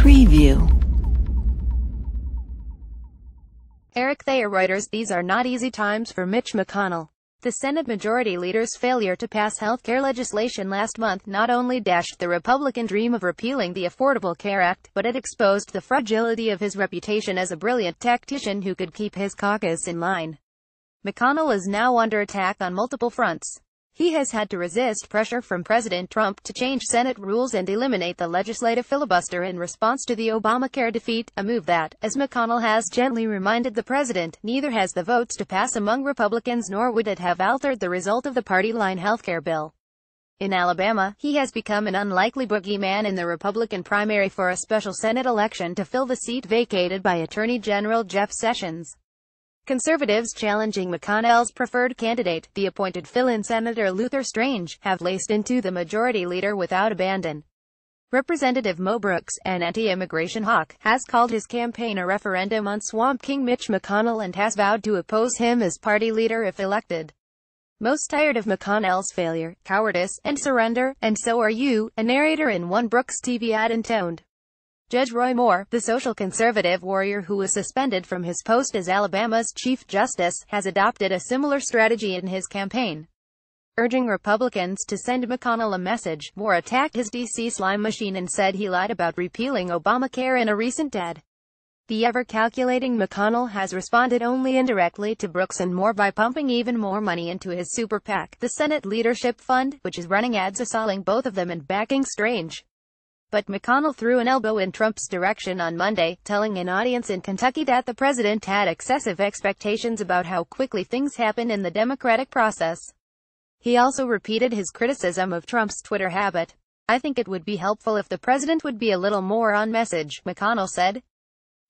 Preview. Eric Thayer Reuters. These are not easy times for Mitch McConnell. The Senate Majority Leader's failure to pass health care legislation last month not only dashed the Republican dream of repealing the Affordable Care Act, but it exposed the fragility of his reputation as a brilliant tactician who could keep his caucus in line. McConnell is now under attack on multiple fronts. He has had to resist pressure from President Trump to change Senate rules and eliminate the legislative filibuster in response to the Obamacare defeat, a move that, as McConnell has gently reminded the president, neither has the votes to pass among Republicans nor would it have altered the result of the party-line healthcare bill. In Alabama, he has become an unlikely boogeyman in the Republican primary for a special Senate election to fill the seat vacated by Attorney General Jeff Sessions. Conservatives challenging McConnell's preferred candidate, the appointed fill-in Senator Luther Strange, have laced into the majority leader without abandon. Representative Mo Brooks, an anti-immigration hawk, has called his campaign a referendum on Swamp King Mitch McConnell and has vowed to oppose him as party leader if elected. Most tired of McConnell's failure, cowardice, and surrender, and so are you, a narrator in one Brooks TV ad intoned. Judge Roy Moore, the social conservative warrior who was suspended from his post as Alabama's Chief Justice, has adopted a similar strategy in his campaign. Urging Republicans to send McConnell a message, Moore attacked his D.C. slime machine and said he lied about repealing Obamacare in a recent ad. The ever-calculating McConnell has responded only indirectly to Brooks and Moore by pumping even more money into his super PAC, the Senate Leadership Fund, which is running ads assailing both of them and backing Strange. But McConnell threw an elbow in Trump's direction on Monday, telling an audience in Kentucky that the president had excessive expectations about how quickly things happen in the democratic process. He also repeated his criticism of Trump's Twitter habit. "I think it would be helpful if the president would be a little more on message," McConnell said.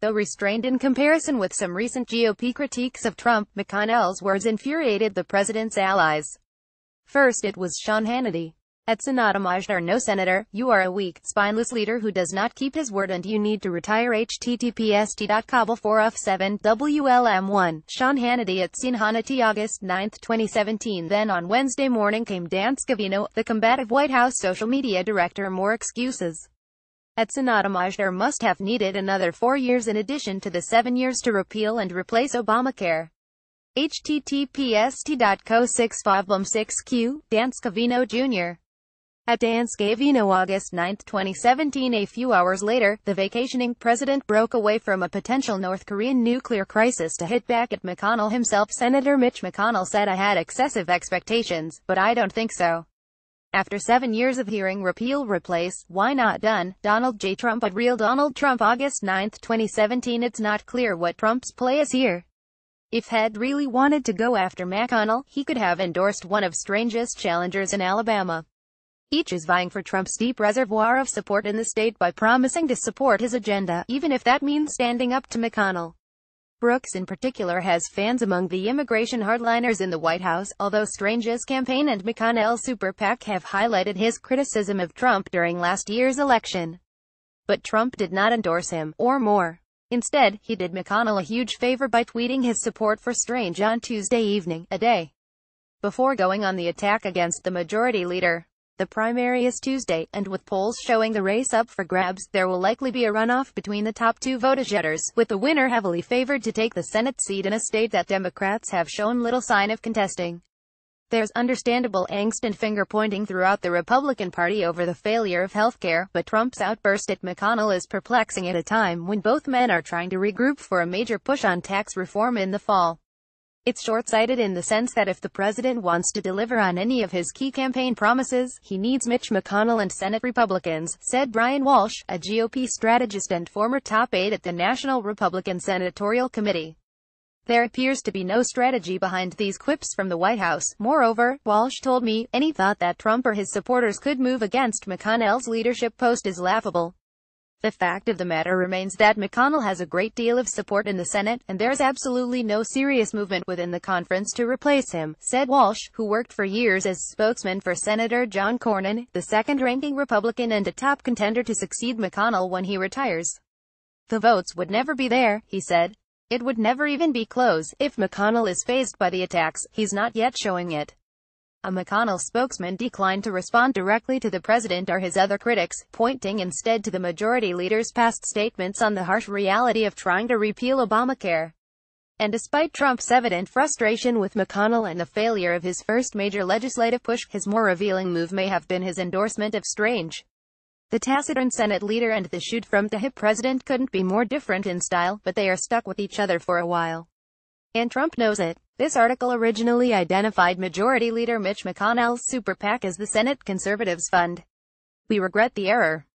Though restrained in comparison with some recent GOP critiques of Trump, McConnell's words infuriated the president's allies. First it was Sean Hannity. At Senadamajder, no senator, you are a weak, spineless leader who does not keep his word and you need to retire. https://t.kabel4f7 WLM1. Sean Hannity at Hannity August 9, 2017. Then on Wednesday morning came Dan Scavino, the combative White House social media director. More excuses. At Senadamajder must have needed another 4 years in addition to the 7 years to repeal and replace Obamacare. https://t.co65bum6q, Dan Scavino Jr. At Dan Scavino August 9, 2017. A few hours later, the vacationing president broke away from a potential North Korean nuclear crisis to hit back at McConnell himself. Senator Mitch McConnell said, "I had excessive expectations, but I don't think so." After 7 years of hearing repeal, replace, why not done, Donald J. Trump at Real Donald Trump August 9, 2017. It's not clear what Trump's play is here. If he'd really wanted to go after McConnell, he could have endorsed one of Strange's challengers in Alabama. Each is vying for Trump's deep reservoir of support in the state by promising to support his agenda, even if that means standing up to McConnell. Brooks in particular has fans among the immigration hardliners in the White House, although Strange's campaign and McConnell's super PAC have highlighted his criticism of Trump during last year's election. But Trump did not endorse him, or more. Instead, he did McConnell a huge favor by tweeting his support for Strange on Tuesday evening, a day before going on the attack against the majority leader. The primary is Tuesday, and with polls showing the race up for grabs, there will likely be a runoff between the top two vote-getters, with the winner heavily favored to take the Senate seat in a state that Democrats have shown little sign of contesting. There's understandable angst and finger-pointing throughout the Republican Party over the failure of healthcare, but Trump's outburst at McConnell is perplexing at a time when both men are trying to regroup for a major push on tax reform in the fall. It's short-sighted in the sense that if the president wants to deliver on any of his key campaign promises, he needs Mitch McConnell and Senate Republicans, said Brian Walsh, a GOP strategist and former top aide at the National Republican Senatorial Committee. There appears to be no strategy behind these quips from the White House. Moreover, Walsh told me, any thought that Trump or his supporters could move against McConnell's leadership post is laughable. The fact of the matter remains that McConnell has a great deal of support in the Senate, and there's absolutely no serious movement within the conference to replace him, said Walsh, who worked for years as spokesman for Senator John Cornyn, the second-ranking Republican and a top contender to succeed McConnell when he retires. The votes would never be there, he said. It would never even be close. If McConnell is fazed by the attacks, he's not yet showing it. A McConnell spokesman declined to respond directly to the president or his other critics, pointing instead to the majority leader's past statements on the harsh reality of trying to repeal Obamacare. And despite Trump's evident frustration with McConnell and the failure of his first major legislative push, his more revealing move may have been his endorsement of Strange. The taciturn Senate leader and the shoot-from-the-hip president couldn't be more different in style, but they are stuck with each other for a while. And Trump knows it. This article originally identified Majority Leader Mitch McConnell's super PAC as the Senate Conservatives Fund. We regret the error.